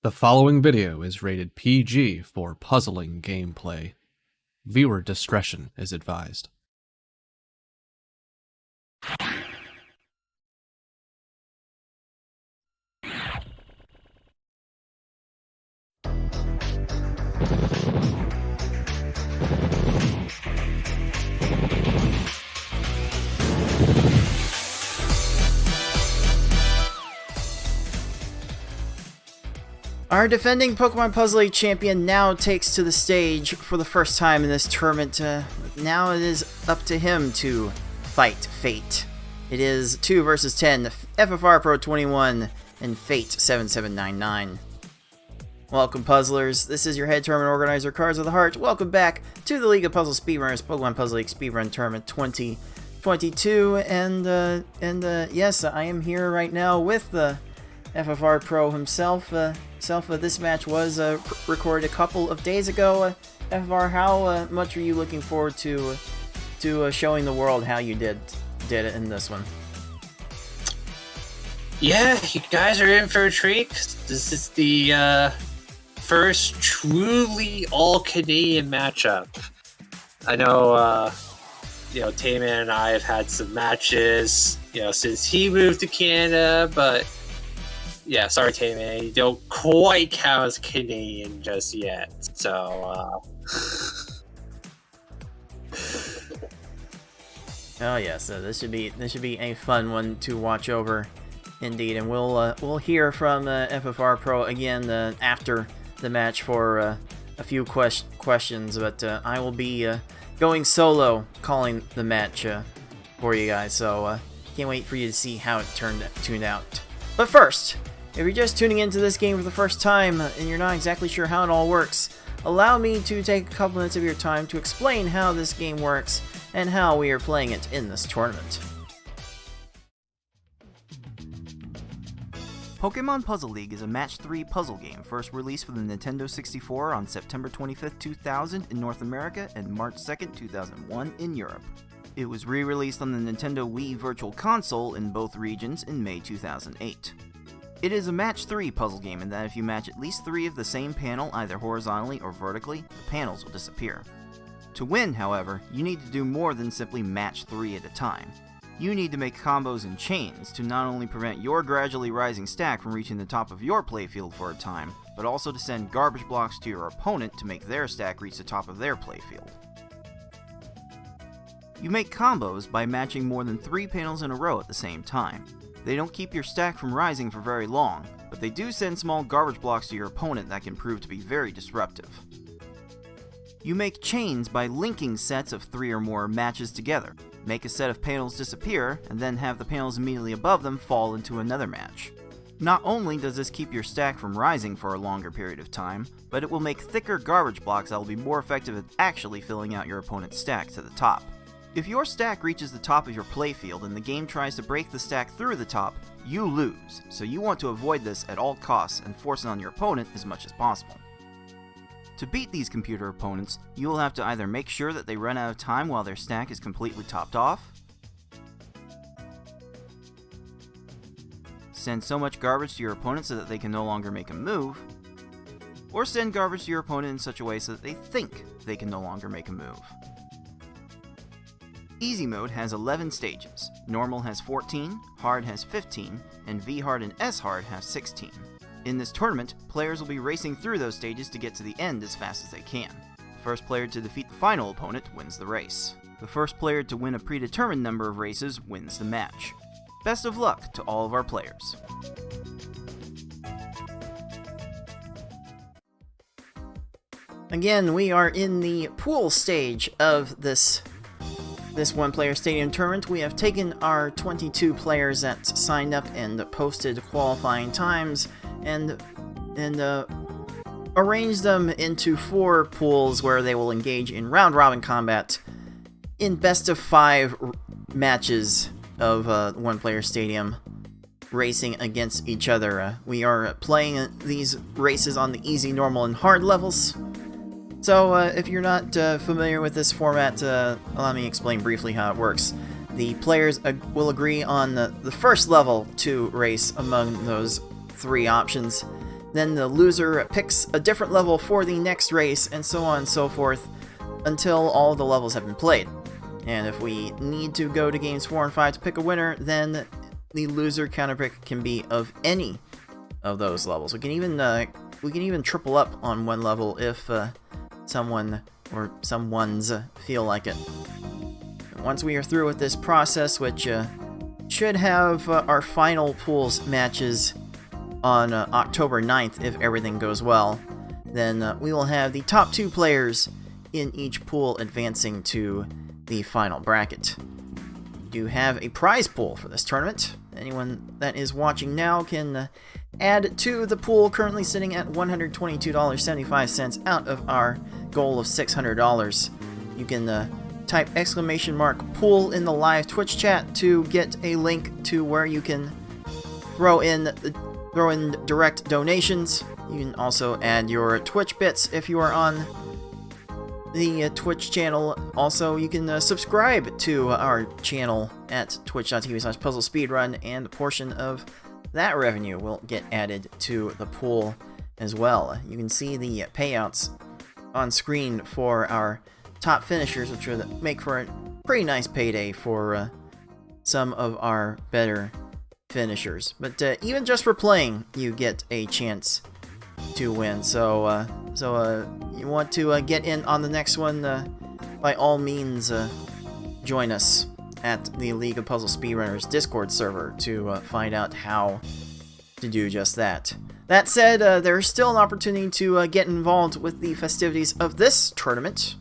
The following video is rated PG for puzzling gameplay. Viewer discretion is advised. Our defending Pokemon Puzzle League champion now takes to the stage for the first time in this tournament. Now it is up to him to fight fate. It is 2 versus 10, FFR Pro 21 and Fate7799. Welcome, puzzlers. This is your head tournament organizer, Cards of the Heart. Welcome back to the League of Puzzle Speedrunners, Pokemon Puzzle League Speedrun Tournament 2022. And yes, I am here right now with the FFR Pro himself. This match was recorded a couple of days ago. FFR, how much are you looking forward to showing the world how you did it in this one? Yeah, you guys are in for a treat. This is the first truly all-Canadian matchup. I know, Tayman and I have had some matches, since he moved to Canada, but yeah, sorry, Tayman, you don't quite count as Canadian just yet. So, oh yeah, so this should be a fun one to watch over, indeed. And we'll hear from FFR Pro again after the match for a few questions. But I will be going solo, calling the match for you guys. So can't wait for you to see how it turned out. But first, if you're just tuning into this game for the first time and you're not exactly sure how it all works, allow me to take a couple minutes of your time to explain how this game works and how we are playing it in this tournament. Pokemon Puzzle League is a Match 3 puzzle game first released for the Nintendo 64 on September 25th, 2000 in North America and March 2nd, 2001 in Europe. It was re-released on the Nintendo Wii Virtual Console in both regions in May 2008. It is a Match 3 puzzle game in that if you match at least 3 of the same panel either horizontally or vertically, the panels will disappear. To win, however, you need to do more than simply match 3 at a time. You need to make combos and chains to not only prevent your gradually rising stack from reaching the top of your playfield for a time, but also to send garbage blocks to your opponent to make their stack reach the top of their playfield. You make combos by matching more than 3 panels in a row at the same time. They don't keep your stack from rising for very long, but they do send small garbage blocks to your opponent that can prove to be very disruptive. You make chains by linking sets of 3 or more matches together. Make a set of panels disappear, and then have the panels immediately above them fall into another match. Not only does this keep your stack from rising for a longer period of time, but it will make thicker garbage blocks that will be more effective at actually filling out your opponent's stack to the top. If your stack reaches the top of your playfield and the game tries to break the stack through the top, you lose, so you want to avoid this at all costs and force it on your opponent as much as possible. To beat these computer opponents, you will have to either make sure that they run out of time while their stack is completely topped off, send so much garbage to your opponent so that they can no longer make a move, or send garbage to your opponent in such a way so that they think they can no longer make a move. Easy mode has 11 stages, normal has 14, hard has 15, and V-hard and S-hard have 16. In this tournament, players will be racing through those stages to get to the end as fast as they can. The first player to defeat the final opponent wins the race. The first player to win a predetermined number of races wins the match. Best of luck to all of our players. Again, we are in the pool stage of this one-player stadium tournament. We have taken our 22 players that signed up and posted qualifying times and arranged them into 4 pools where they will engage in round-robin combat in best-of-5 matches of one-player stadium, racing against each other. We are playing these races on the easy, normal, and hard levels. So, if you're not familiar with this format, let me explain briefly how it works. The players will agree on the first level to race among those 3 options, then the loser picks a different level for the next race, and so on and so forth, until all the levels have been played. And if we need to go to games 4 and 5 to pick a winner, then the loser counterpick can be of any of those levels. We can even triple up on one level if someone or someone's feel like it. And once we are through with this process, which should have our final pools matches on October 9th if everything goes well, then we will have the top 2 players in each pool advancing to the final bracket. We do have a prize pool for this tournament. Anyone that is watching now can add to the pool, currently sitting at $122.75 out of our goal of $600. You can type !pool in the live Twitch chat to get a link to where you can throw in direct donations. You can also add your Twitch bits if you are on the Twitch channel. Also, you can subscribe to our channel at twitch.tv/puzzlespeedrun, and a portion of that revenue will get added to the pool as well. You can see the payouts on screen for our top finishers, which would make for a pretty nice payday for some of our better finishers. But even just for playing, you get a chance to win. So you want to get in on the next one, by all means join us at the League of Puzzle Speedrunners Discord server to find out how to do just that. That said, there is still an opportunity to get involved with the festivities of this tournament,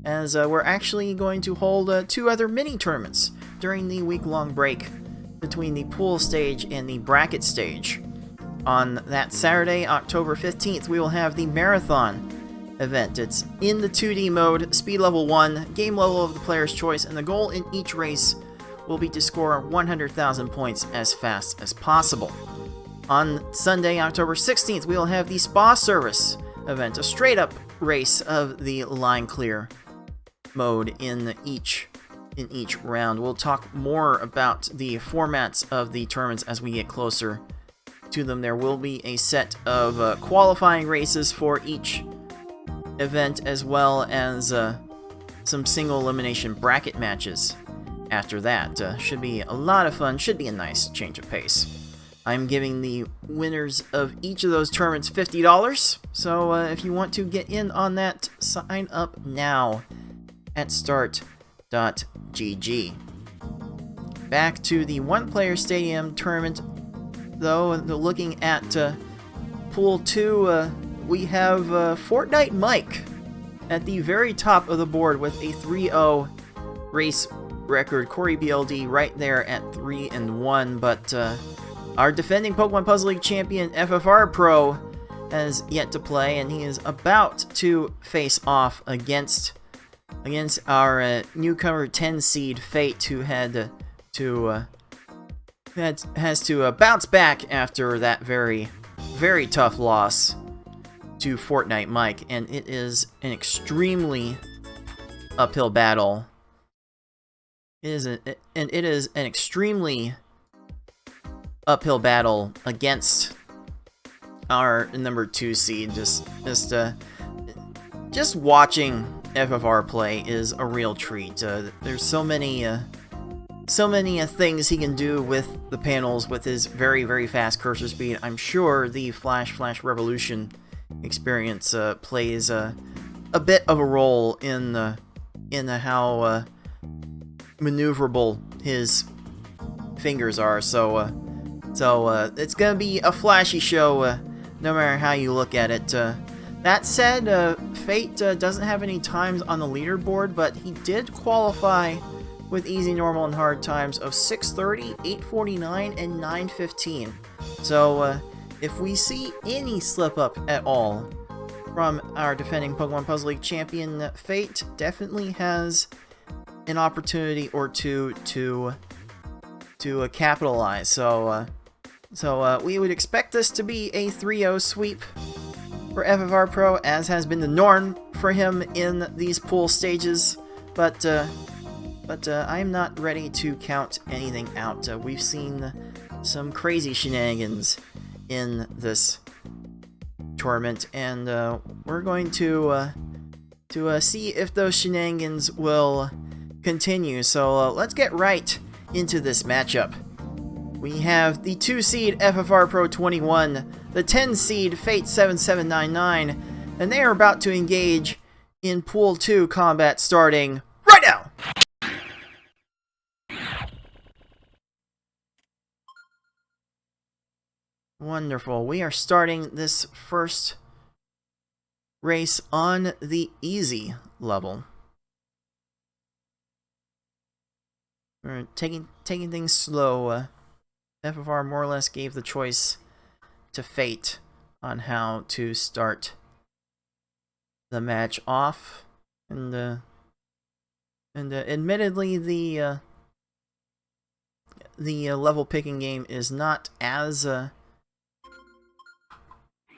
as we're actually going to hold 2 other mini-tournaments during the week-long break between the pool stage and the bracket stage. On that Saturday, October 15th, we will have the Marathon event. It's in the 2D mode, speed level 1, game level of the player's choice, and the goal in each race will be to score 100,000 points as fast as possible. On Sunday, October 16th, we will have the Spa Service event, a straight-up race of the line clear mode in each round. We'll talk more about the formats of the tournaments as we get closer to them. There will be a set of qualifying races for each event, as well as some single elimination bracket matches after that. Should be a lot of fun, should be a nice change of pace. I'm giving the winners of each of those tournaments $50, so if you want to get in on that, sign up now at start.gg. Back to the one-player stadium tournament, though, looking at Pool 2, we have Fortnite Mike at the very top of the board with a 3-0 race record. Corey BLD right there at 3-1, but our defending Pokemon Puzzle League champion FFR Pro has yet to play, and he is about to face off against our newcomer 10 seed Fate, who has to bounce back after that very, very tough loss to Fortnite Mike, and it is an extremely uphill battle. It is an extremely uphill battle against our number 2 seed. Just watching FFR play is a real treat. There's so many things he can do with the panels with his very, very fast cursor speed. I'm sure the Flash Revolution experience plays a bit of a role in how maneuverable his fingers are. So it's gonna be a flashy show, no matter how you look at it. That said, Fate doesn't have any times on the leaderboard, but he did qualify with easy, normal, and hard times of 6:30, 8:49, and 9:15. So if we see any slip up at all from our defending Pokemon Puzzle League champion, Fate definitely has an opportunity or two to capitalize. So we would expect this to be a 3-0 sweep for FFR Pro, as has been the norm for him in these pool stages. But I'm not ready to count anything out. We've seen some crazy shenanigans in this tournament, and we're going to see if those shenanigans will continue. So let's get right into this matchup. We have the 2 seed FFR Pro 21, the 10 seed Fate7799, and they are about to engage in Pool 2 combat starting right now! Wonderful. We are starting this first race on the easy level. We're taking things slow. FFR more or less gave the choice to Fate on how to start the match off, and admittedly the level picking game is not as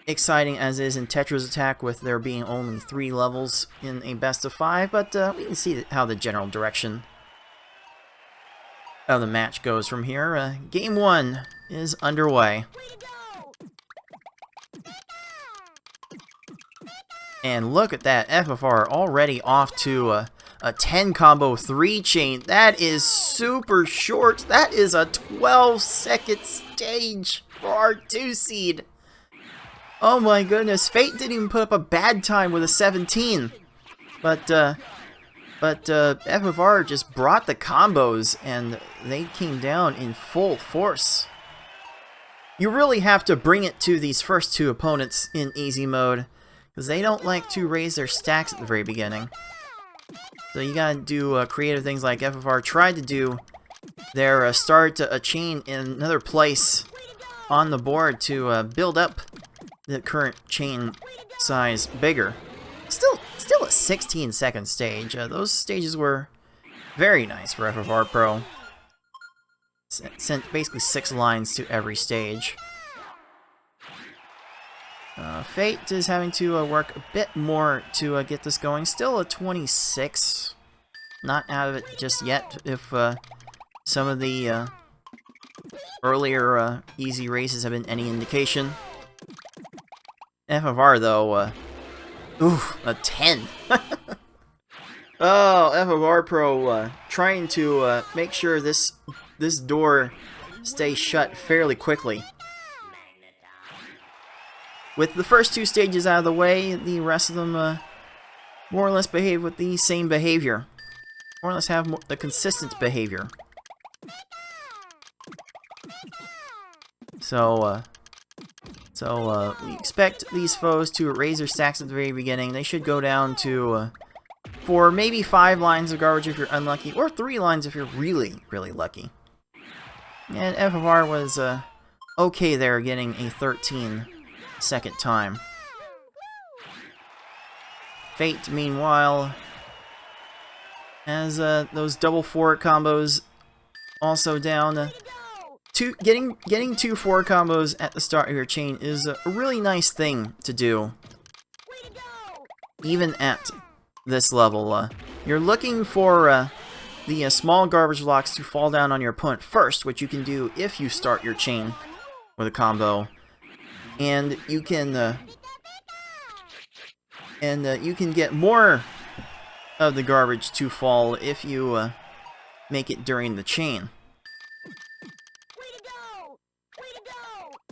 exciting as is in Tetra's Attack, with there being only 3 levels in a best of 5, but we can see how the general direction of the match goes from here. Game 1 is underway. And look at that, FFR already off to a 10 combo 3 chain. That is super short. That is a 12-second stage for our 2 seed. Oh my goodness, Fate didn't even put up a bad time with a 17. But FFR just brought the combos, and they came down in full force. You really have to bring it to these first 2 opponents in easy mode, because they don't like to raise their stacks at the very beginning. So you gotta do creative things like FFR tried to do. Their start a chain in another place on the board to build up the current chain size bigger. Still a 16-second stage. Those stages were very nice for FFR Pro. Sent basically 6 lines to every stage. Fate is having to work a bit more to get this going. Still a 26. Not out of it just yet, if some of the earlier easy races have been any indication. FFR, though, a 10. Oh, FFR Pro trying to make sure this door stays shut fairly quickly. With the first 2 stages out of the way, the rest of them more or less behave with the same behavior. More or less have the consistent behavior. So we expect these foes to raise their stacks at the very beginning. They should go down to 4, maybe 5 lines of garbage if you're unlucky, or 3 lines if you're really, really lucky. And FFR was okay there, getting a 13-second time. Fate, meanwhile, has those double 4 combos also down. Getting 2 4 combos at the start of your chain is a really nice thing to do. Even at this level, you're looking for the small garbage blocks to fall down on your opponent first, which you can do if you start your chain with a combo, and you can get more of the garbage to fall if you make it during the chain.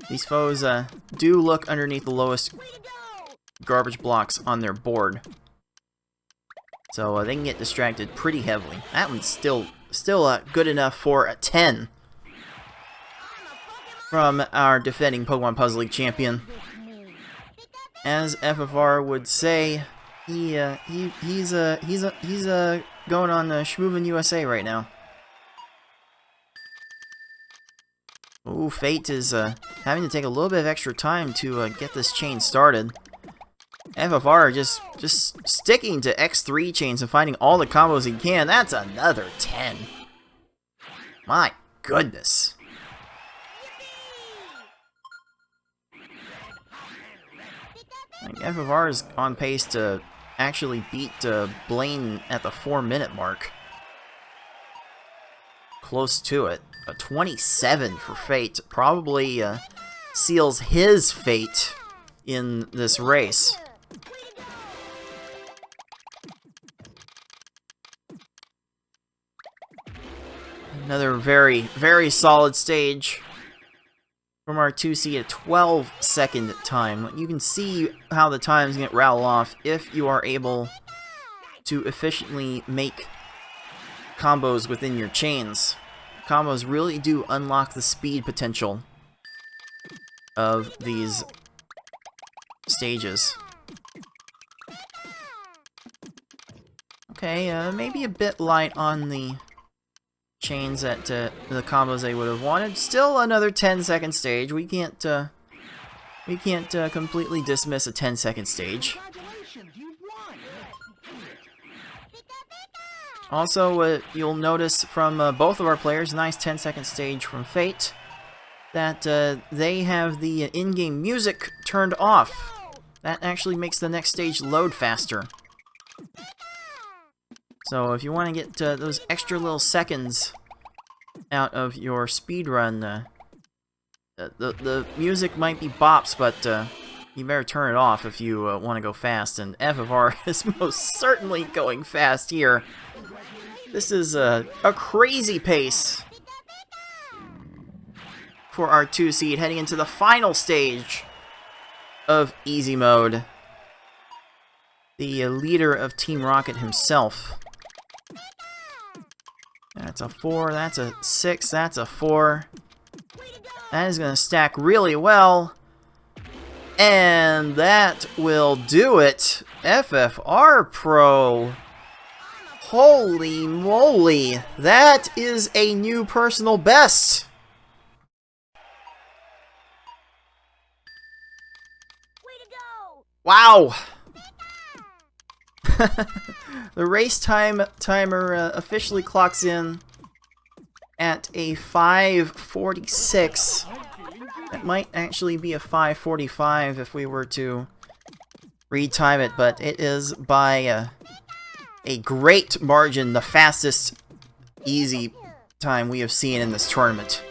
These foes do look underneath the lowest garbage blocks on their board, so they can get distracted pretty heavily. That one's still good enough for a 10 from our defending Pokemon Puzzle League champion. As FFR would say, he's going on Schmoovin' USA right now. Ooh, Fate is having to take a little bit of extra time to get this chain started. FFR just sticking to X3 chains and finding all the combos he can. That's another 10. My goodness. I think FFR is on pace to actually beat Blaine at the 4-minute mark. Close to it. A 27 for Fate. Probably seals his fate in this race. Another very, very solid stage from our 2C, a 12-second time. You can see how the times get rattled off if you are able to efficiently make combos within your chains. Combos really do unlock the speed potential of these stages. Okay, maybe a bit light on the chains at the combos they would have wanted. Still another 10-second stage. We can't completely dismiss a 10-second stage. Also, you'll notice from both of our players, nice 10-second stage from Fate, that they have the in-game music turned off. That actually makes the next stage load faster. So if you want to get those extra little seconds out of your speedrun, the music might be bops, but you better turn it off if you want to go fast, and FFR is most certainly going fast here. This is a crazy pace for our 2 seed heading into the final stage of easy mode. The leader of Team Rocket himself. That's a 4, that's a 6, that's a 4. That is going to stack really well. And that will do it. FFR Pro. Holy moly. That is a new personal best. Wow. The race timer officially clocks in at a 5:46. That might actually be a 5:45 if we were to retime it, but it is by a great margin the fastest easy time we have seen in this tournament.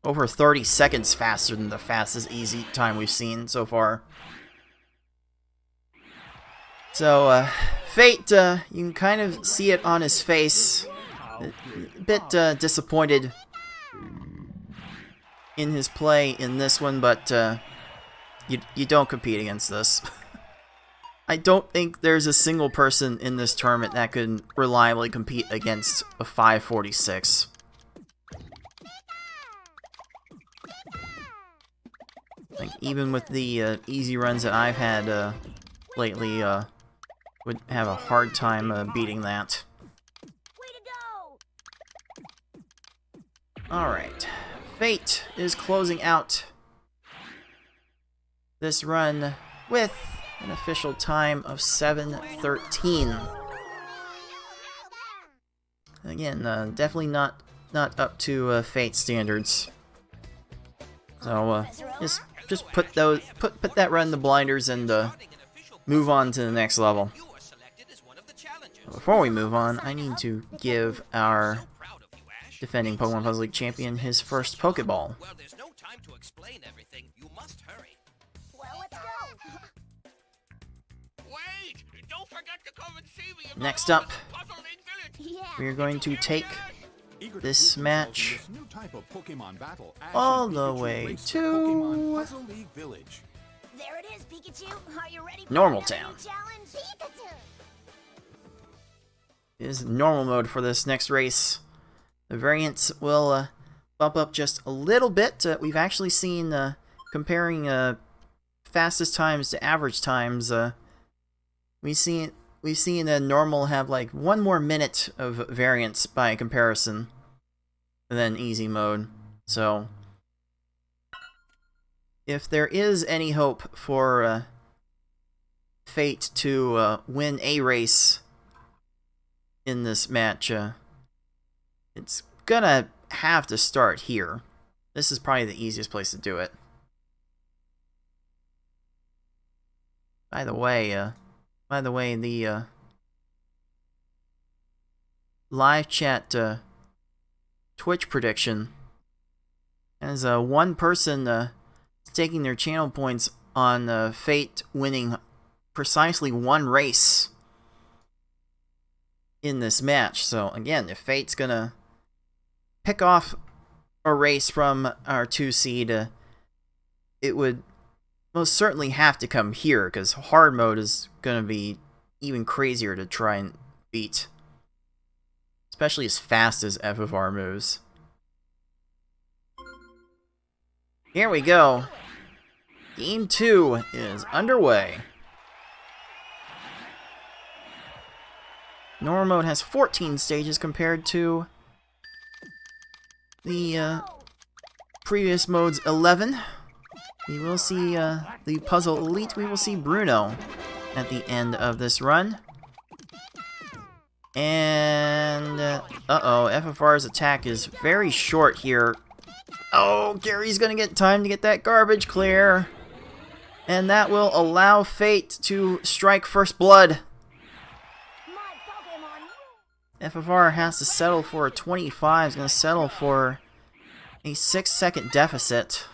Over 30 seconds faster than the fastest easy time we've seen so far. So, Fate, you can kind of see it on his face. A bit disappointed in his play in this one, but you don't compete against this. I don't think there's a single person in this tournament that could reliably compete against a 5:46. Like, even with the easy runs that I've had lately, would have a hard time beating that. Alright. Fate is closing out this run with an official time of 7:13. Again, definitely not up to Fate standards. So just put that run in the blinders and move on to the next level. Before we move on, I need to give our defending Pokemon Puzzle League champion his first Pokeball. Well, there's no time to explain everything. You must hurry. Well, let's go. Wait! Don't forget to come and see me in Next my up, office, Puzzle League Village. Yeah. we are going to take this match New type of Pokemon battle, all Ash the and Pikachu way race to Pokemon Puzzle League Village. There it is, Pikachu. Are you ready for Normal another Town. new challenge? Pikachu. Is normal mode for this next race. The variants will bump up just a little bit. We've actually seen, comparing fastest times to average times, we've seen normal have like 1 more minute of variance by comparison than easy mode. So if there is any hope for Fate to win a race in this match, it's gonna have to start here. This is probably the easiest place to do it. By the way, the live chat Twitch prediction has one person taking their channel points on Fate winning precisely one race in this match. So again, if Fate's gonna pick off a race from our 2 seed, it would most certainly have to come here, because hard mode is gonna be even crazier to try and beat, especially as fast as FFR moves. Here we go. Game 2 is underway. Normal mode has 14 stages compared to the previous mode's 11. We will see the Puzzle Elite. We will see Bruno at the end of this run. And, uh-oh, FFR's attack is very short here. Oh, Gary's gonna get time to get that garbage clear. And that will allow Fate to strike first blood. FFR has to settle for a 25. Is going to settle for a 6-second deficit.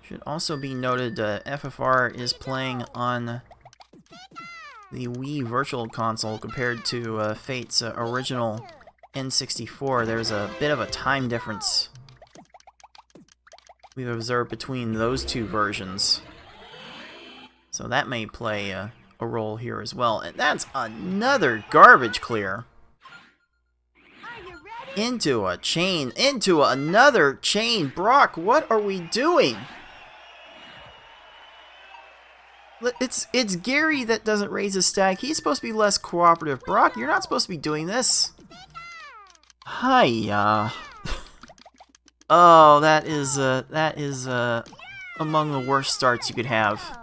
Should also be noted FFR is playing on the Wii Virtual Console compared to Fate's original N64. There's a bit of a time difference we've observed between those two versions. So that may play a role here as well. And that's another garbage clear. Into a chain. Into another chain. Brock, what are we doing? It's Gary that doesn't raise his stack. He's supposed to be less cooperative. Brock, you're not supposed to be doing this. Hiya. Oh, that is among the worst starts you could have.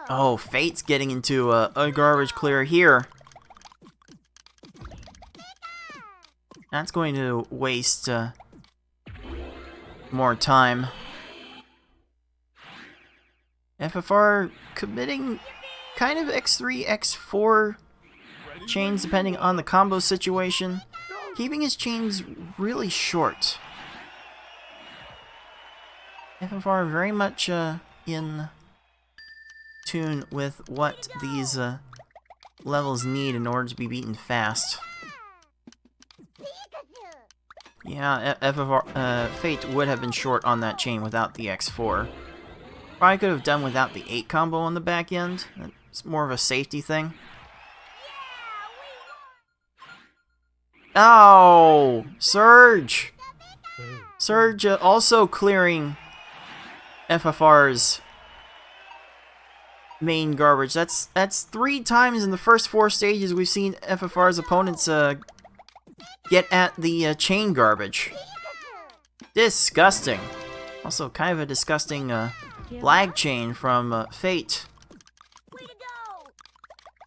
Oh, Fate's getting into a garbage clear here. That's going to waste more time. FFR committing kind of X3, X4 chains depending on the combo situation. Keeping his chains really short. FFR very much in tune with what these levels need in order to be beaten fast. Yeah, FFR, Fate would have been short on that chain without the X4. Probably could have done without the 8 combo on the back end. It's more of a safety thing. Oh! Surge! Surge also clearing FFR's main garbage. That's 3 times in the first 4 stages we've seen FFR's opponents get at the chain garbage. Disgusting. Also kind of a disgusting lag chain from Fate.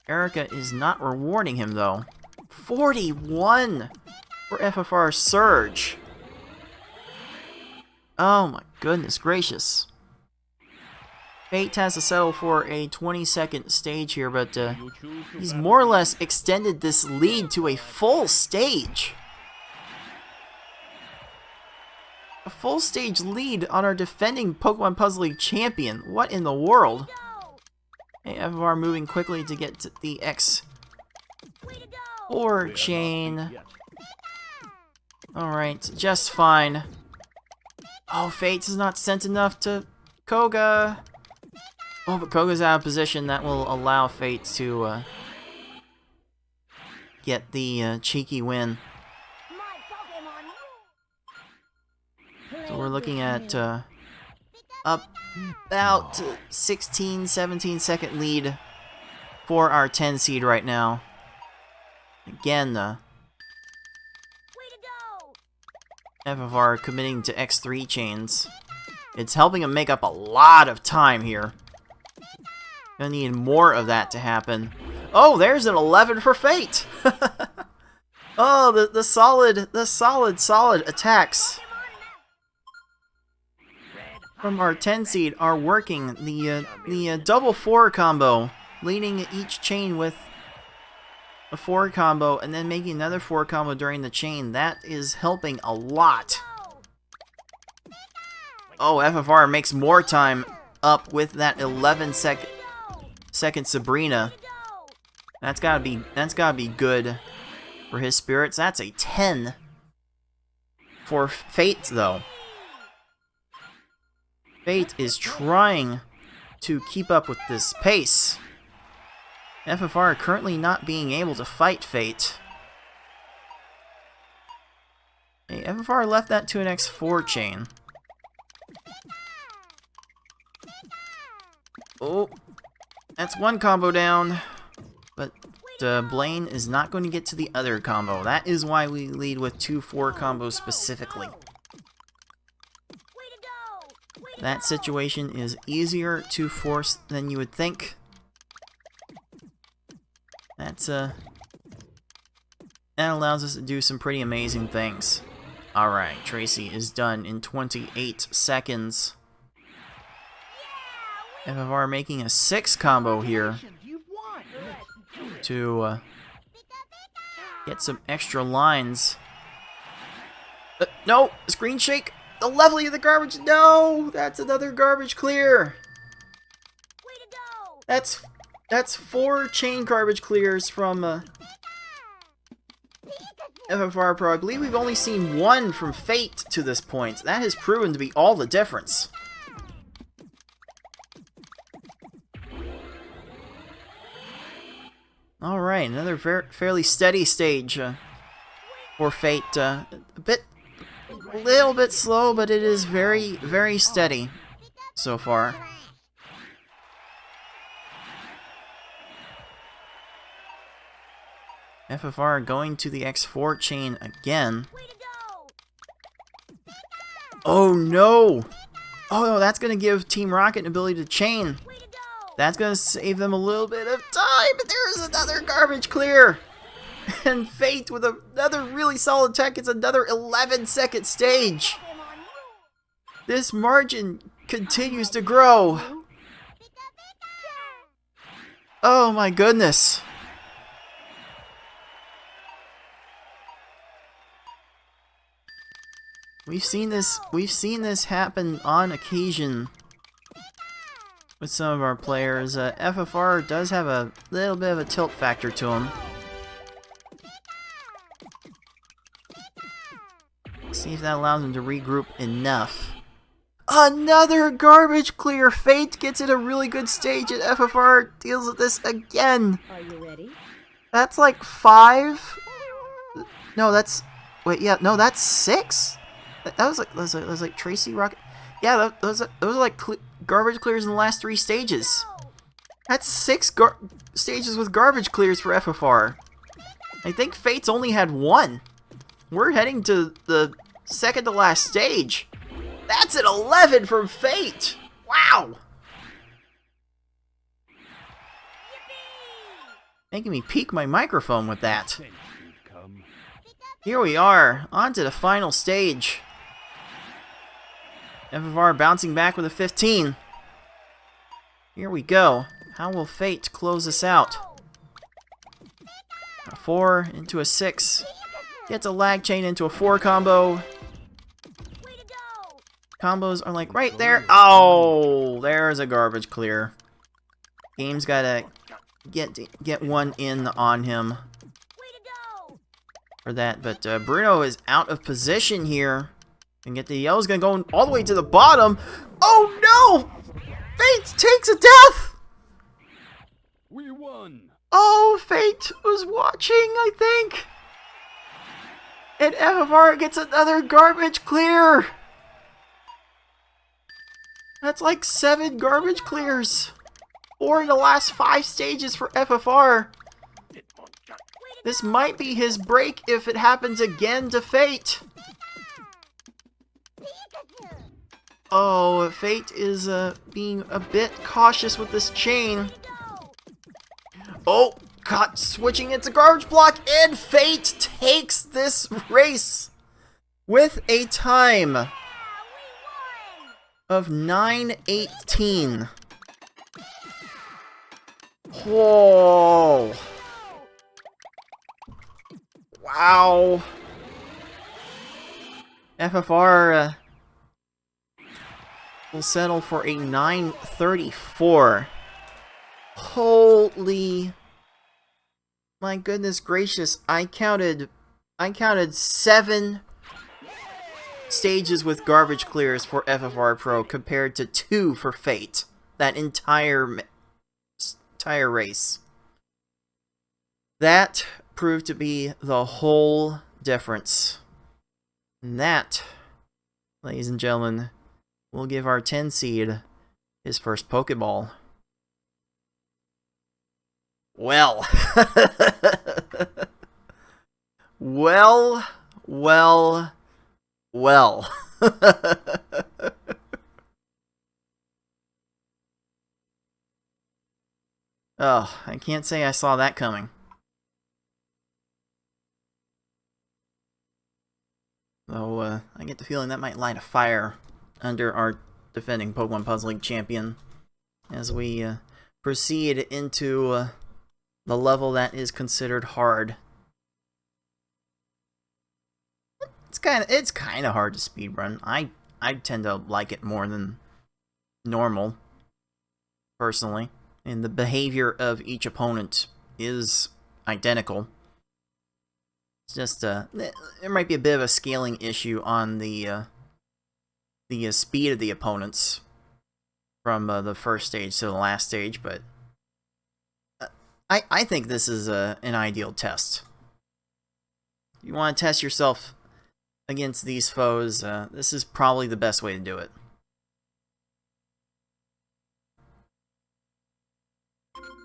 Erica is not rewarding him though. 41 for FFR Surge. Oh my goodness gracious. Fate has to settle for a 20-second stage here, but he's more or less extended this lead to a full stage. A full stage lead on our defending Pokemon Puzzle League champion. What in the world? Hey, FFR moving quickly to get to the X4 chain. Alright, just fine. Oh, Fate is not sent enough to Koga. Oh, but Koga's out of position. That will allow Fate to get the cheeky win. So we're looking at about 16, 17 second lead for our 10 seed right now. Again, FFR committing to X3 chains. It's helping him make up a lot of time here. Gonna need more of that to happen. Oh, there's an 11 for Fate! Oh, the solid attacks from our 10 seed are working. The double 4 combo, leading each chain with a 4 combo and then making another 4 combo during the chain. That is helping a lot. Oh, FFR makes more time up with that 11-second Sabrina. That's gotta be good for his spirits. That's a 10 for Fate, though. Fate is trying to keep up with this pace. FFR currently not being able to fight Fate. Hey, FFR left that to an X4 chain. Oh, that's one combo down. But Blaine is not going to get to the other combo. That is why we lead with 2-4 combos specifically. That situation is easier to force than you would think. That allows us to do some pretty amazing things. Alright, Tracy is done in 28 seconds. FFR making a 6 combo here to get some extra lines. No! Screen shake! The leveling of the garbage! No! That's another garbage clear! That's 4 chain garbage clears from FFR Pro. I believe we've only seen 1 from Fate to this point. That has proven to be all the difference. Alright, another fairly steady stage for Fate. A little bit slow, but it is very, very steady so far. FFR going to the X4 chain again. Oh no! Oh no, that's going to give Team Rocket an ability to chain. That's going to save them a little bit of time, but there's another garbage clear! And Fate with another really solid tech, it's another 11-second stage! This margin continues to grow! Oh my goodness! We've seen this happen on occasion with some of our players. FFR does have a little bit of a tilt factor to him. See if that allows him to regroup enough. Another garbage clear! Fate gets in a really good stage and FFR deals with this again! Are you ready? That's like 5? No, that's... Wait, yeah, no, that's 6? That was like Tracy Rocket. Yeah, those are like garbage clears in the last 3 stages. That's 6 stages with garbage clears for FFR. I think Fate's only had 1. We're heading to the second to last stage. That's an 11 from Fate. Wow. Making me peek my microphone with that. Here we are, on to the final stage. FFR bouncing back with a 15. Here we go. How will Fate close this out? A 4 into a 6. Gets a lag chain into a 4 combo. Combos are like right there. Oh, there's a garbage clear. Game's gotta get one in on him for that. But Bruno is out of position here. And get the yellow's gonna go all the way to the bottom. Oh no! Fate takes a death! We won! Oh, Fate was watching, I think. And FFR gets another garbage clear. That's like 7 garbage clears. 4 in the last 5 stages for FFR. This might be his break if it happens again to Fate. Oh, Fate is being a bit cautious with this chain. Oh, caught switching into garbage block, and Fate takes this race with a time of 9:18. Whoa. Wow. FFR will settle for a 934. Holy, my goodness gracious! I counted 7 stages with garbage clears for FFR Pro compared to 2 for Fate. That entire race. That proved to be the whole difference. And that, ladies and gentlemen, will give our 10 seed his first Pokeball. Well. well. Oh, I can't say I saw that coming. Though, I get the feeling that might light a fire under our defending Pokemon Puzzle League champion as we proceed into the level that is considered hard. It's kind of hard to speedrun. I tend to like it more than normal, personally. And the behavior of each opponent is identical. It's just there might be a bit of a scaling issue on the speed of the opponents from the first stage to the last stage, but I think this is an ideal test. If you want to test yourself against these foes, this is probably the best way to do it.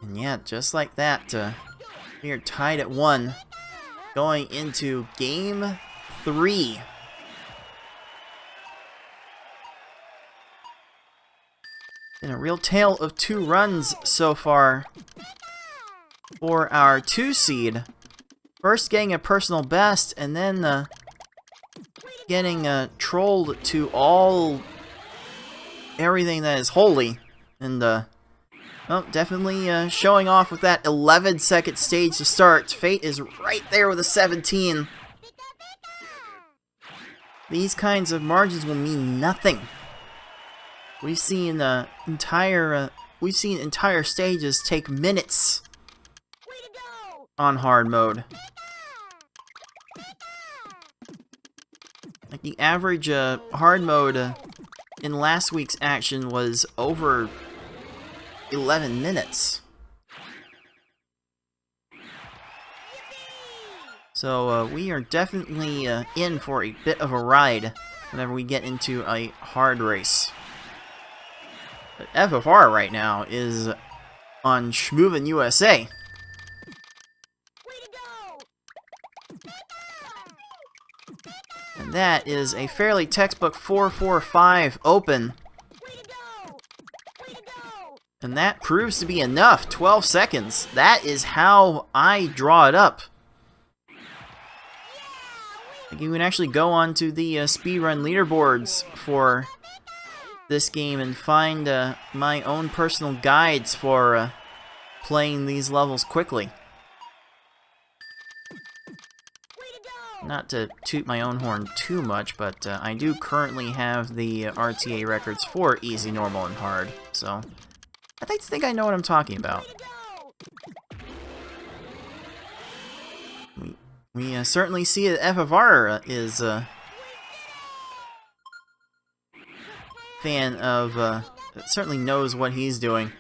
And yeah, just like that, we are tied at 1, going into Game 3. Been a real tale of 2 runs so far for our 2 seed. First getting a personal best, and then getting trolled to everything that is holy. And well, definitely showing off with that 11-second stage to start. Fate is right there with a 17. These kinds of margins will mean nothing. We've seen entire stages take minutes on hard mode. Like the average hard mode in last week's action was over 11 minutes. So we are definitely in for a bit of a ride whenever we get into a hard race. But FFR right now is on Schmoovin' USA. And that is a fairly textbook 4-4-5 open. And that proves to be enough. 12 seconds. That is how I draw it up. Like you can actually go onto the speedrun leaderboards for this game and find my own personal guides for playing these levels quickly. Not to toot my own horn too much, but I do currently have the RTA records for easy, normal, and hard, so I think I know what I'm talking about. We certainly see that FFR is a fan of, certainly knows what he's doing.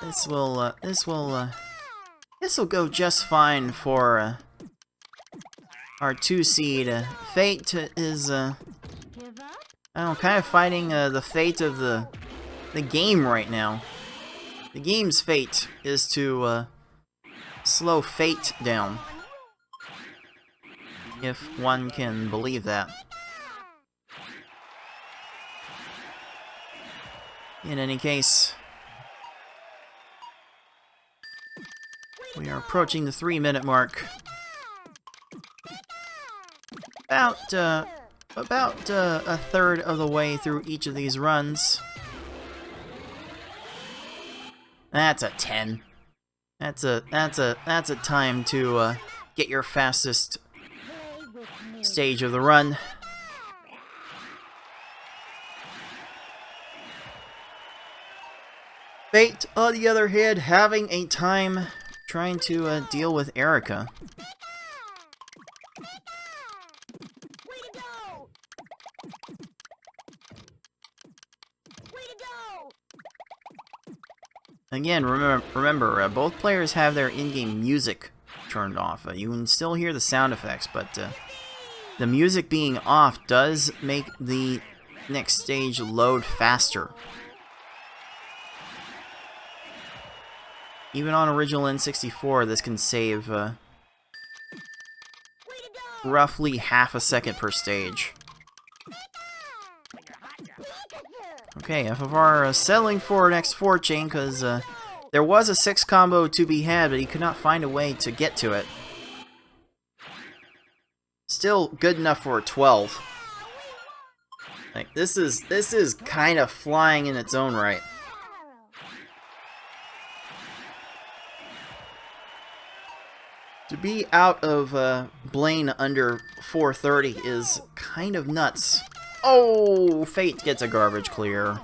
This will go just fine for our 2 seed. Fate is I don't know, kind of fighting the fate of the game right now. The game's fate is to slow Fate down, if one can believe that. In any case, we are approaching the 3-minute mark. About a third of the way through each of these runs. That's a 10. That's a time to get your fastest stage of the run. Fate, on the other hand, having a time trying to deal with Erica. Way to go! Way to go! Again, remember, both players have their in-game music turned off. You can still hear the sound effects, but the music being off does make the next stage load faster. Even on original N64, this can save roughly half a second per stage. Okay, FFR settling for an X4 chain because there was a 6 combo to be had, but he could not find a way to get to it. Still good enough for a 12. Like this is kind of flying in its own right. To be out of Blaine under 430 is kind of nuts. Oh, Fate gets a garbage clear.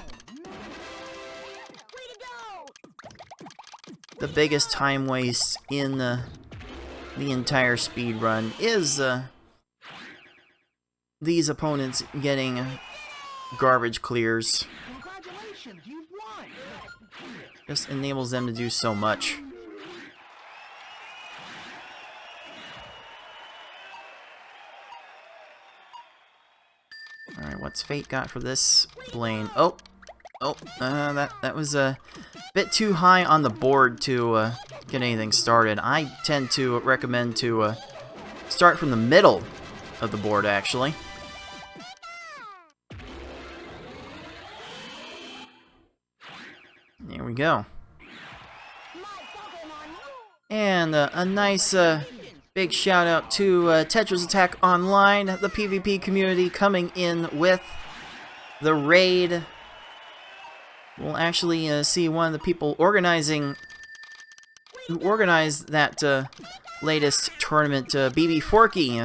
The biggest time waste in the entire speedrun is these opponents getting garbage clears. Just enables them to do so much. Alright, what's Fate got for this Blaine? That was a bit too high on the board to get anything started. I tend to recommend to start from the middle of the board, actually. There we go. And a nice big shout out to Tetris Attack Online, the PvP community coming in with the raid. We'll actually see one of the people who organized that latest tournament, BB Forky,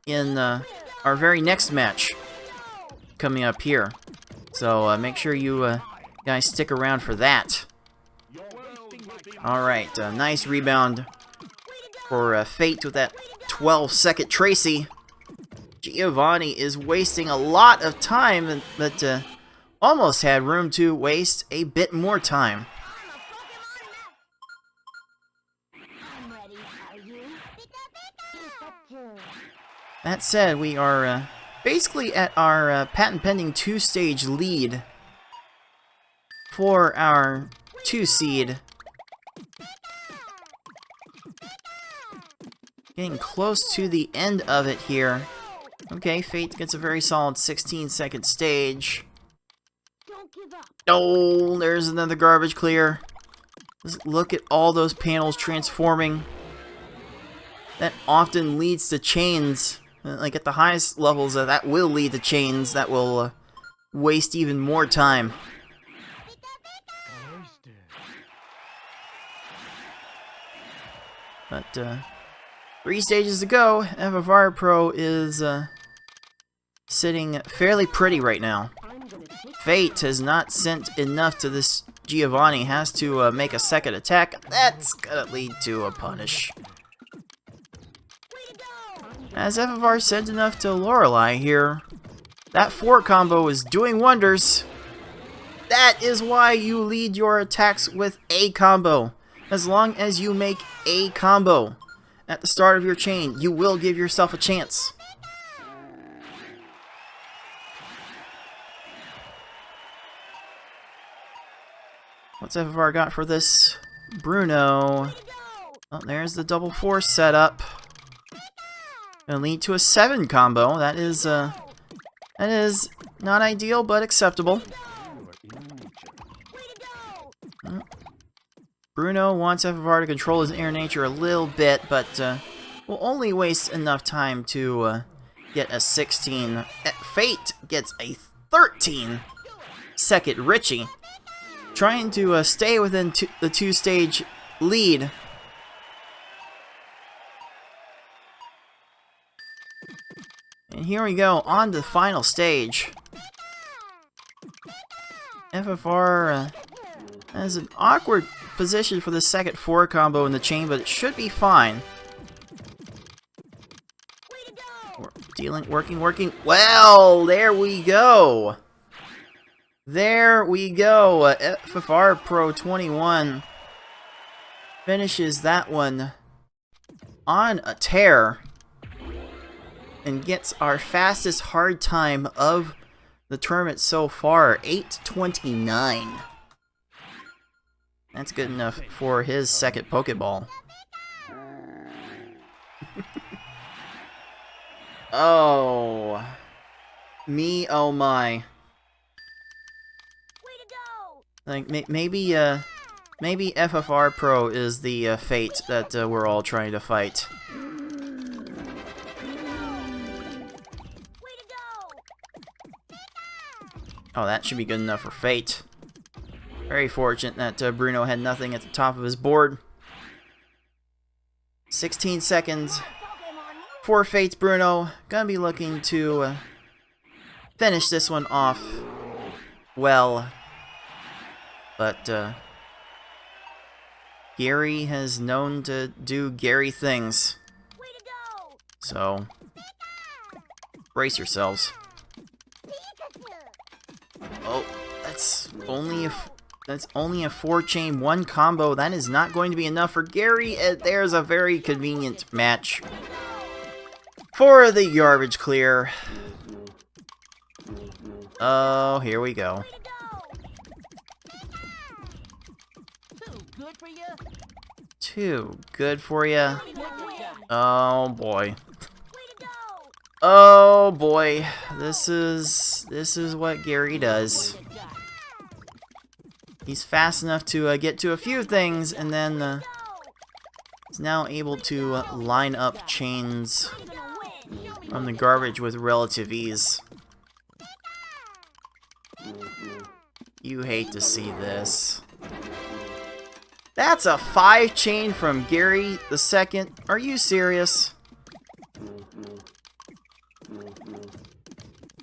in our very next match coming up here. So make sure you guys stick around for that. Alright, nice rebound for Fate with that 12-second Tracy. Giovanni is wasting a lot of time, but almost had room to waste a bit more time. That said, we are basically at our patent-pending 2-stage lead for our 2-seed. Getting close to the end of it here. Okay, Fate gets a very solid 16-second stage. Oh, there's another garbage clear. Just look at all those panels transforming. That often leads to chains. Like at the highest levels, that will lead to chains that will waste even more time. But 3 stages to go. FFR Pro is sitting fairly pretty right now. Fate has not sent enough to this Giovanni. Has to make a second attack. That's gonna lead to a punish. As FFR sent enough to Lorelei here, that 4 combo is doing wonders. That is why you lead your attacks with a combo. As long as you make a combo at the start of your chain, you will give yourself a chance. What's FFR got for this? Bruno. Oh, there's the double 4 setup. Gonna lead to a 7 combo. That is not ideal, but acceptable. Bruno wants FFR to control his air nature a little bit, but will only waste enough time to get a 16. Fate gets a 13-second Richie. trying to stay within the two-stage lead. And here we go, on to the final stage. FFR has an awkward position for the second 4 combo in the chain, but it should be fine. Working. Well, there we go. There we go. FFR Pro 21 finishes that one on a tear and gets our fastest hard time of the tournament so far, 8:29. That's good enough for his second Pokeball. Oh. Me, oh my. Like, maybe FFR Pro is the fate that we're all trying to fight. Oh, that should be good enough for Fate. Very fortunate that Bruno had nothing at the top of his board. 16 seconds for Fate's Bruno. Gonna be looking to finish this one off well. But Gary has known to do Gary things. So, brace yourselves. Oh, that's only a 4-chain 1 combo. That is not going to be enough for Gary. There's a very convenient match for the garbage clear. Oh, here we go. Too good for you. Oh boy. Oh boy. This is what Gary does. He's fast enough to get to a few things, and then is now able to line up chains from the garbage with relative ease. You hate to see this. That's a 5-chain from Gary the second. Are you serious?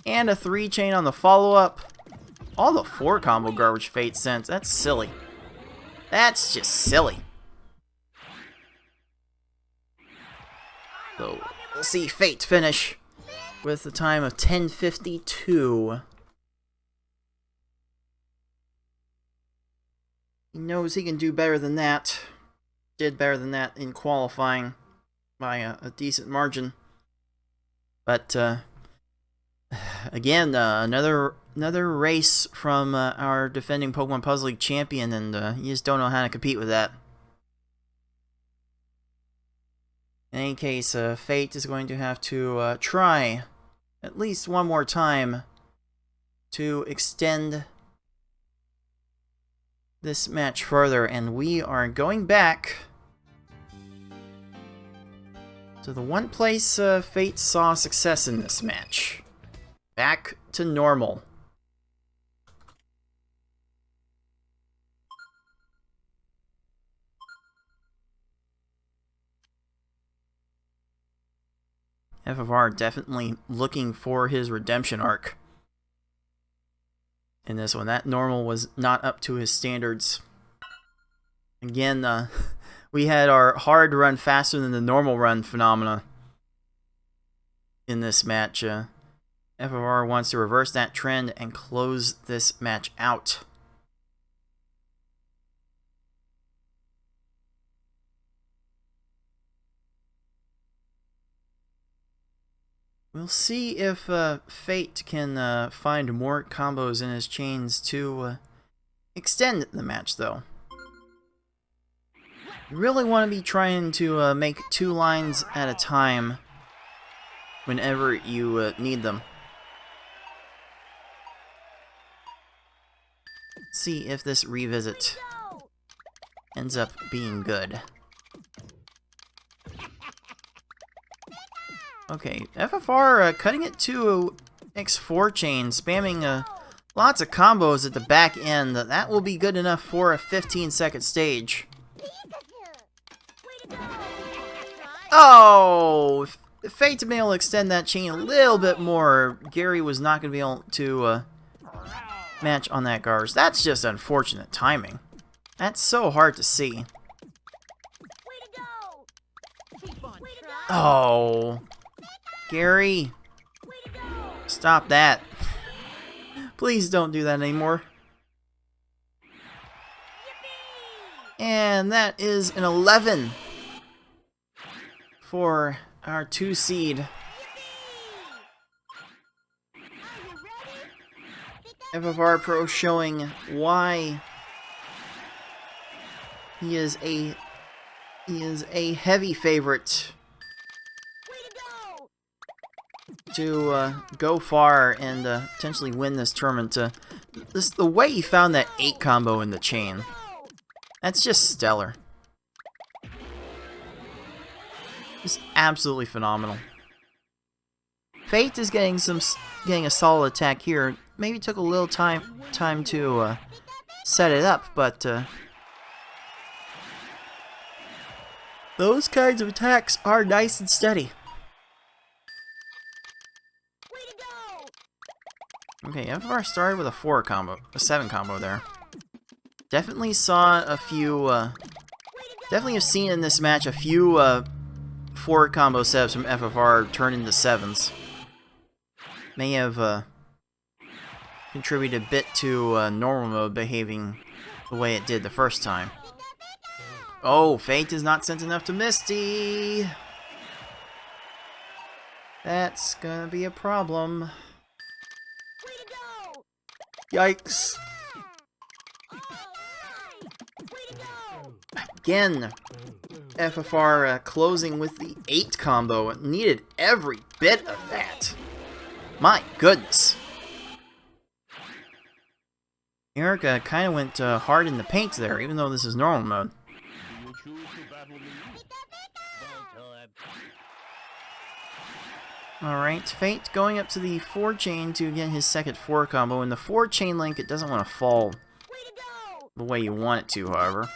And a 3-chain on the follow-up. All the 4-combo garbage Fate sent. That's silly. That's just silly. So, we'll see Fate finish with a time of 10:52. He knows he can do better than that. Did better than that in qualifying by a decent margin. But again, another race from our defending Pokemon Puzzle League champion, and you just don't know how to compete with that. In any case, Fate is going to have to try at least one more time to extend this match further, and we are going back to the one place Fate saw success in this match. Back to normal. FFR definitely looking for his redemption arc in this one. That normal was not up to his standards. Again, we had our hard run faster than the normal run phenomena in this match. FFR wants to reverse that trend and close this match out. We'll see if Fate can find more combos in his chains to extend the match, though. You really want to be trying to make 2 lines at a time whenever you need them. See if this revisit ends up being good. Okay, FFR cutting it to X4 chain, spamming Lots of combos at the back end. That will be good enough for a 15-second stage. Oh! If Fate to be able to extend that chain a little bit more, Gary was not going to be able to match on that garbage. That's just unfortunate timing. That's so hard to see. Oh. Gary. Stop that. Please don't do that anymore. And that is an 11 for our 2 seed. FFR Pro showing why he is a heavy favorite to go far and potentially win this tournament. The way he found that 8 combo in the chain, that's just stellar. Just absolutely phenomenal. Fate is getting a solid attack here. Maybe took a little time to set it up, but those kinds of attacks are nice and steady. Okay, FFR started with a 4 combo, a 7 combo there. Definitely saw a few, definitely have seen in this match a few 4 combo setups from FFR turn into 7s. May have contributed a bit to normal mode behaving the way it did the first time. Oh, Fate is not sent enough to Misty! That's gonna be a problem. Yikes. Again, FFR closing with the 8 combo. Needed every bit of that. My goodness. Erica kind of went hard in the paint there, even though this is normal mode. Alright, Fate going up to the 4 chain to get his second 4 combo. And the 4 chain link, it doesn't want to fall the way you want it to, however.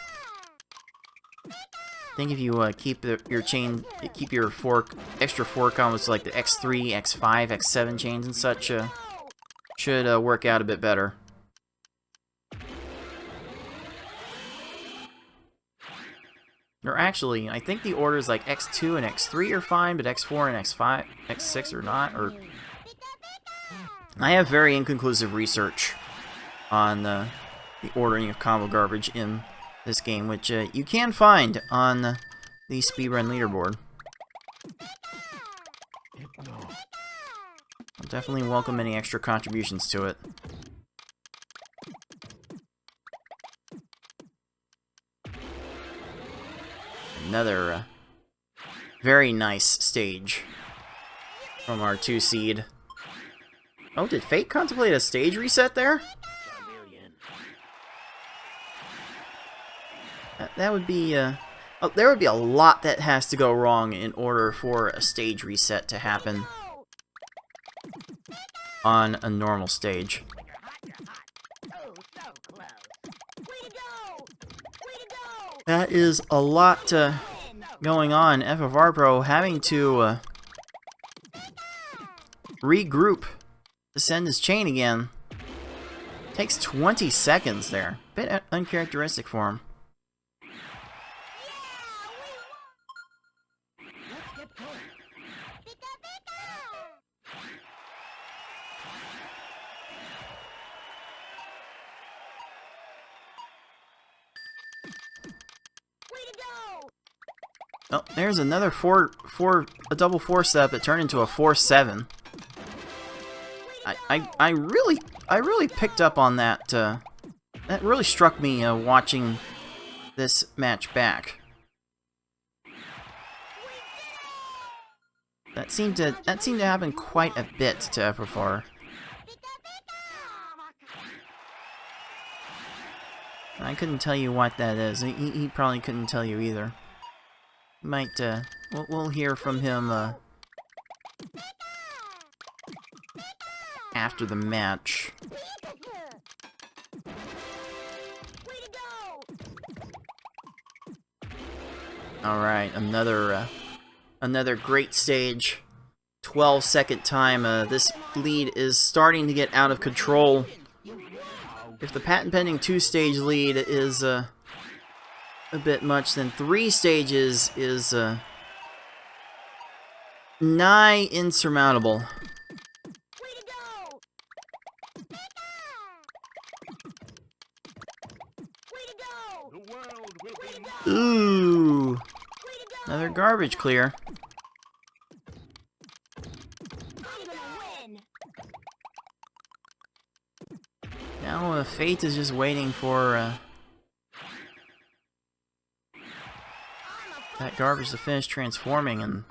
I think if you keep your extra 4 combos like the X3, X5, X7 chains and such, should work out a bit better. Or actually, I think the orders like X2 and X3 are fine, but X4 and X5, X6 are not. Or I have very inconclusive research on the ordering of combo garbage in this game, which you can find on the Speedrun leaderboard. I'll definitely welcome any extra contributions to it. Another very nice stage from our 2 seed. Oh, did Fate contemplate a stage reset there? That would be, there would be a lot that has to go wrong in order for a stage reset to happen on a normal stage. That is a lot going on. FFR Pro having to regroup to send his chain again. Takes 20 seconds there. Bit uncharacteristic for him. Oh, there's another a double 4 step that turned into a 4-7. I really picked up on that. That really struck me watching this match back. That seemed to happen quite a bit to FFR. I couldn't tell you what that is. He probably couldn't tell you either. Might we'll hear from him after the match. All right, another great stage. 12-second time. This lead is starting to get out of control. If the patent pending 2-stage lead is a bit much, then 3 stages is nigh insurmountable. Way to go! Way to go! The world will be Ooh, Way to go! another garbage clear. I'm gonna win! Now Fate is just waiting for that garbage to finish transforming, and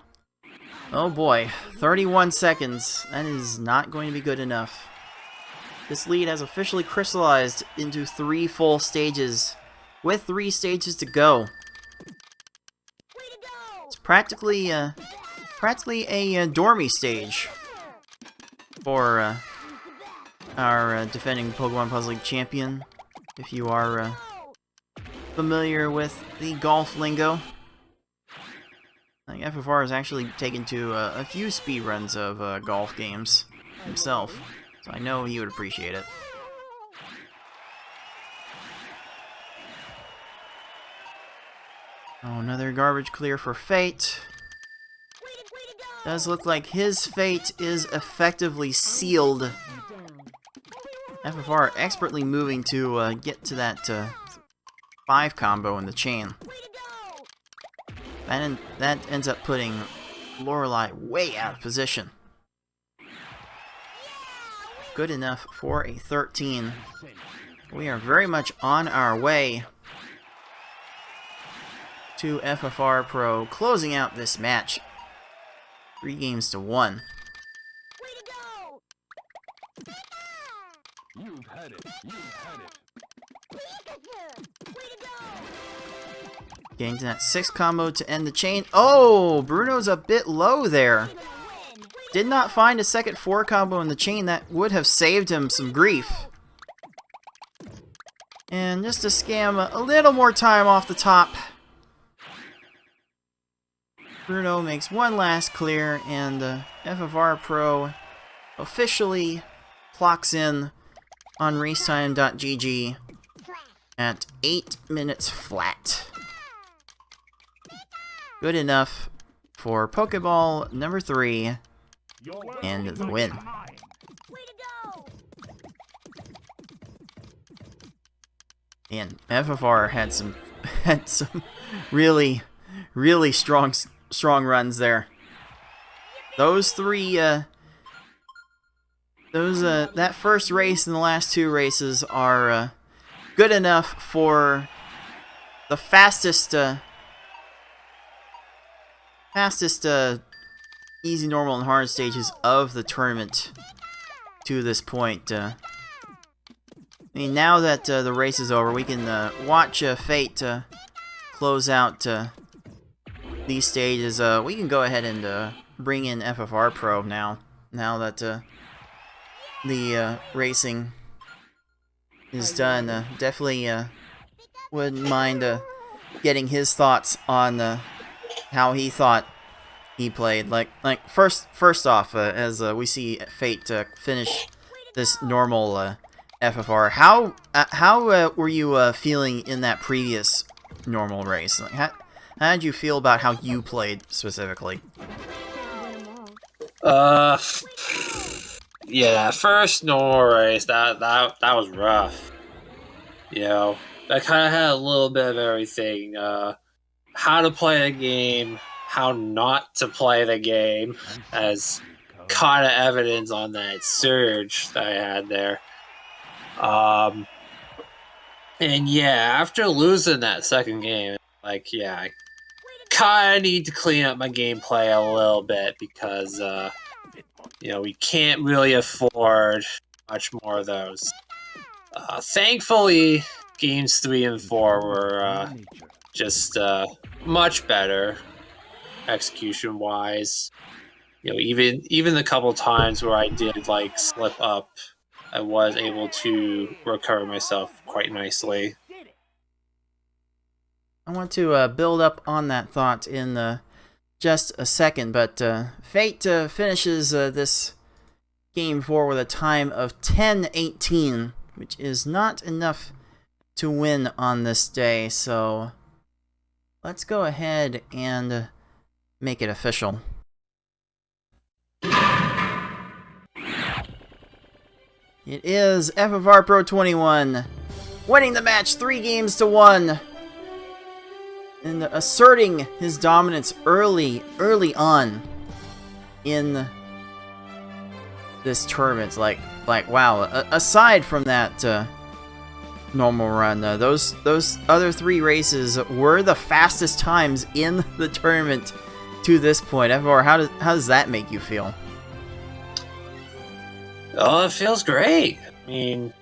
oh boy, 31 seconds. That is not going to be good enough. This lead has officially crystallized into 3 full stages, with 3 stages to go. Way to go! It's practically a dormy stage for our defending Pokemon Puzzle League champion. If you are familiar with the golf lingo, I think FFR has actually taken to a few speedruns of golf games himself, so I know he would appreciate it. Oh, another garbage clear for Fate. Way to go! Does look like his fate is effectively sealed. FFR expertly moving to get to that 5 combo in the chain. Way to go! That ends up putting Lorelei way out of position. Good enough for a 13. We are very much on our way to FFR Pro closing out this match. 3 games to 1. Way to go! You've had it. You've had it. Way to go! Getting to that 6 combo to end the chain. Oh, Bruno's a bit low there. I'm gonna win! Did not find a second 4 combo in the chain. That would have saved him some grief. And just to scam a little more time off the top, Bruno makes one last clear, and FFR Pro officially clocks in on racetime.gg at 8 minutes flat. Good enough for Pokeball number 3 Your world and is the win. mine. Way to go! And FFR had some really strong runs there. Those 3 that first race and the last 2 races are good enough for the fastest easy, normal, and hard stages of the tournament to this point. I mean, now that the race is over, we can watch Fate close out these stages. We can go ahead and bring in FFR Pro now that the racing is done. Definitely wouldn't mind getting his thoughts on how he thought he played. Like first off, as we see Fate finish this normal FFR, how were you feeling in that previous normal race? Like, how did you feel about how you played specifically? Yeah, first normal race, that was rough. You know, I kind of had a little bit of everything. How to play the game, how not to play the game, as kind of evidence on that surge that I had there. And yeah, after losing that second game, like, yeah, I kind of need to clean up my gameplay a little bit because, you know, we can't really afford much more of those. Thankfully, games 3 and 4 were just much better execution-wise. You know, even the couple times where I did like slip up, I was able to recover myself quite nicely. I want to build up on that thought in just a second, but Fate finishes this Game 4 with a time of 10:18, which is not enough to win on this day, so let's go ahead and make it official. It is FFR Pro 21 winning the match 3-1 and asserting his dominance early on in this tournament. Like wow, aside from that normal run, those other 3 races were the fastest times in the tournament to this point. FFR, how does that make you feel? Oh, it feels great. I mean,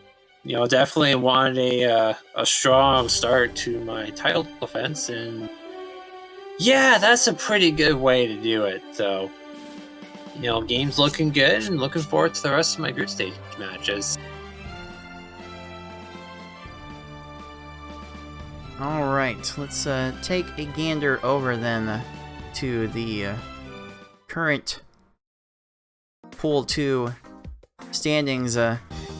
you know, definitely wanted a strong start to my title defense, and yeah, that's a pretty good way to do it. So, you know, game's looking good, and looking forward to the rest of my group stage matches. Alright, let's take a gander over then to the current Pool 2 standings.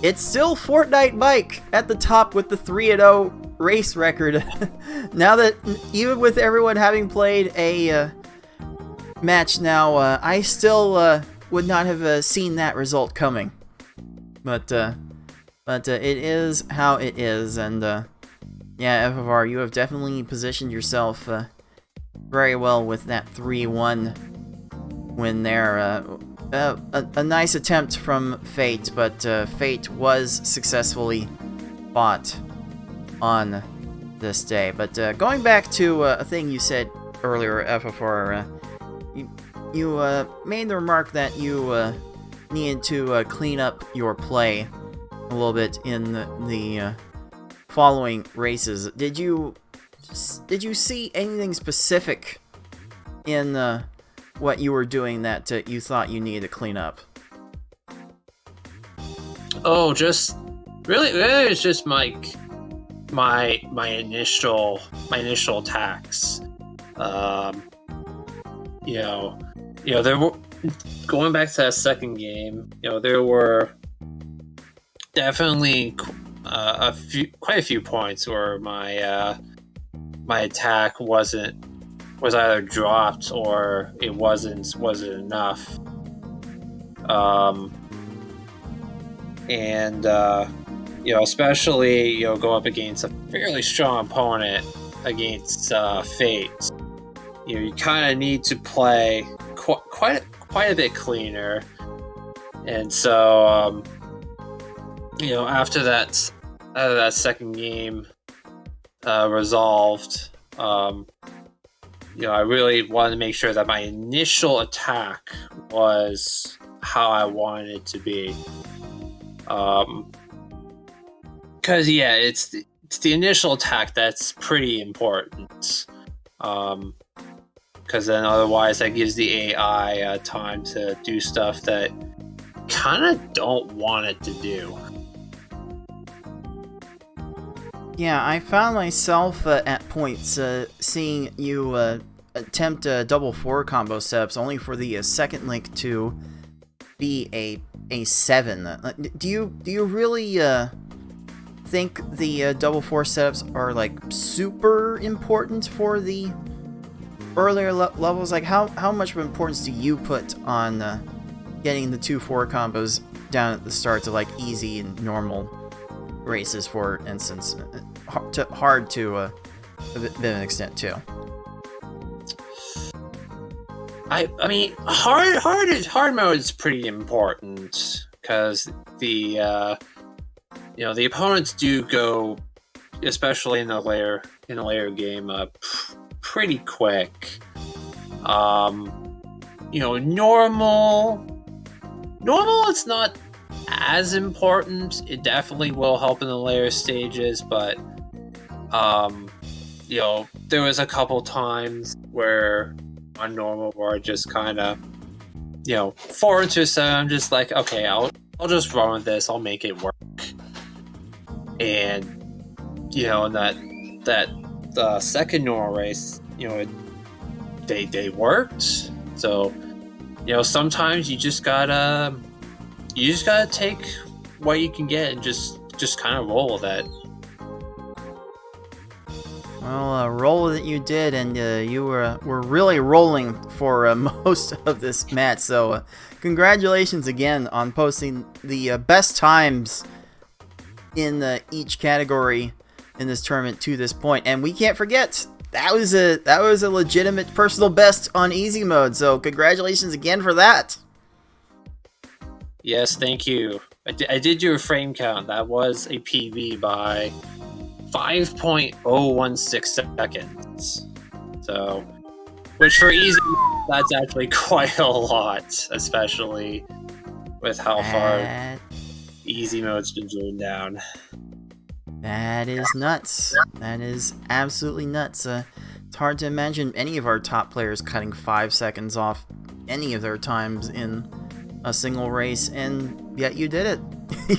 It's still Fortnite Mike at the top with the 3-0 race record. Now that, even with everyone having played a match now, I still would not have seen that result coming. But it is how it is, and yeah, FFR, you have definitely positioned yourself very well with that 3-1 win there. A nice attempt from Fate, but Fate was successfully fought on this day. But going back to a thing you said earlier, FFR, you made the remark that you needed to clean up your play a little bit in the following races. Did you see anything specific in what you were doing that you thought you needed to clean up? Oh, just really it's just my initial attacks. You know, there were, going back to that second game, you know, there were definitely quite a few points where my attack was either dropped or it wasn't enough. And you know, especially, you know, go up against a fairly strong opponent against Fate. You know, you kind of need to play quite a bit cleaner. And so, you know, after that second game resolved, you know, I really wanted to make sure that my initial attack was how I wanted it to be. Because yeah, it's the initial attack that's pretty important. Because then otherwise that gives the AI time to do stuff that kind of don't want it to do. Yeah, I found myself at points seeing you attempt double 4 combo setups only for the second link to be a 7. Do you really think the double 4 setups are like super important for the earlier levels? Like how much of importance do you put on getting the 2-4 combos down at the start to like easy and normal races, for instance? Hard to a bit of an extent too. I mean, hard mode is pretty important because the you know, the opponents do go, especially in the layer game, pretty quick. You know, normal it's not as important. It definitely will help in the layer stages, but you know, there was a couple times where on normal where I just kind of, you know, 4 into 7, I'm just like, okay, I'll just run with this, I'll make it work. And you know, that the second normal race, they worked. So, sometimes you just gotta take what you can get and just kind of roll with it. Well, roll that you did, and you were really rolling for most of this match. So, congratulations again on posting the best times in each category in this tournament to this point. And we can't forget that was a legitimate personal best on easy mode. So, congratulations again for that. Yes, thank you. I did do a frame count. That was a PB by 5.016 seconds. So, which for easy, that's actually quite a lot, especially with how far easy mode's been driven down. That is nuts. That is absolutely nuts. It's hard to imagine any of our top players cutting 5 seconds off any of their times in a single race, and yet you did it.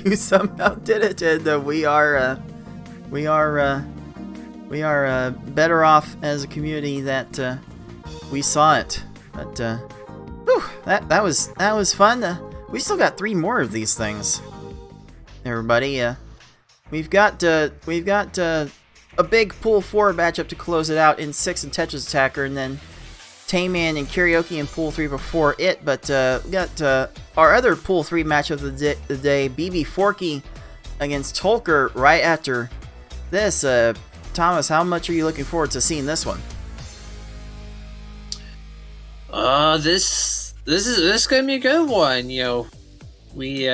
You somehow did it, and we are better off as a community that we saw it. But whew, that was fun. We still got 3 more of these things, everybody. We've got a big pool 4 matchup to close it out in 6 and Tetris Attacker, and then Tayman and Karaoke in pool 3 before it. But we got our other pool 3 match of the day, BB Forky against Tolker, right after this. Thomas, how much are you looking forward to seeing this one? This is gonna be a good one. We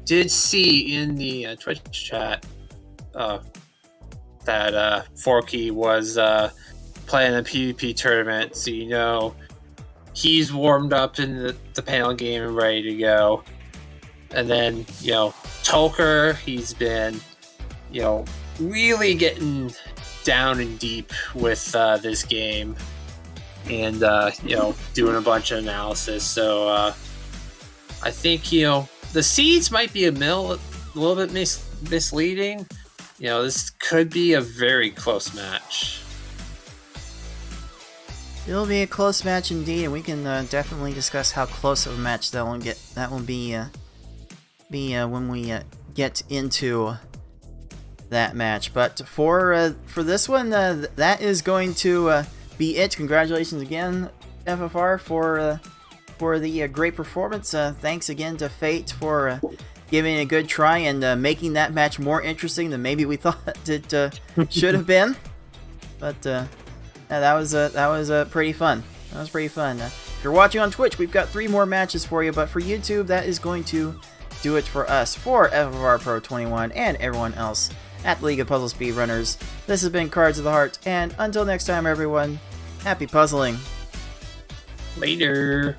did see in the Twitch chat that Forky was playing a PvP tournament, so he's warmed up in the panel game and ready to go. And then Tolker, he's been really getting down and deep with this game, and doing a bunch of analysis. So I think the seeds might be a little bit misleading. This could be a very close match. It'll be a close match indeed, and we can definitely discuss how close of a match that will be when we get into that match. But for this one, that is going to be it. Congratulations again, FFR, for the great performance. Thanks again to Fate for giving it a good try and making that match more interesting than maybe we thought it should have been. But yeah, that was pretty fun. That was pretty fun. If you're watching on Twitch, we've got 3 more matches for you. But for YouTube, that is going to do it for us. For FFR Pro 21 and everyone else at the League of Puzzle Speedrunners, this has been Cards of the Heart, and until next time, everyone, happy puzzling. Later.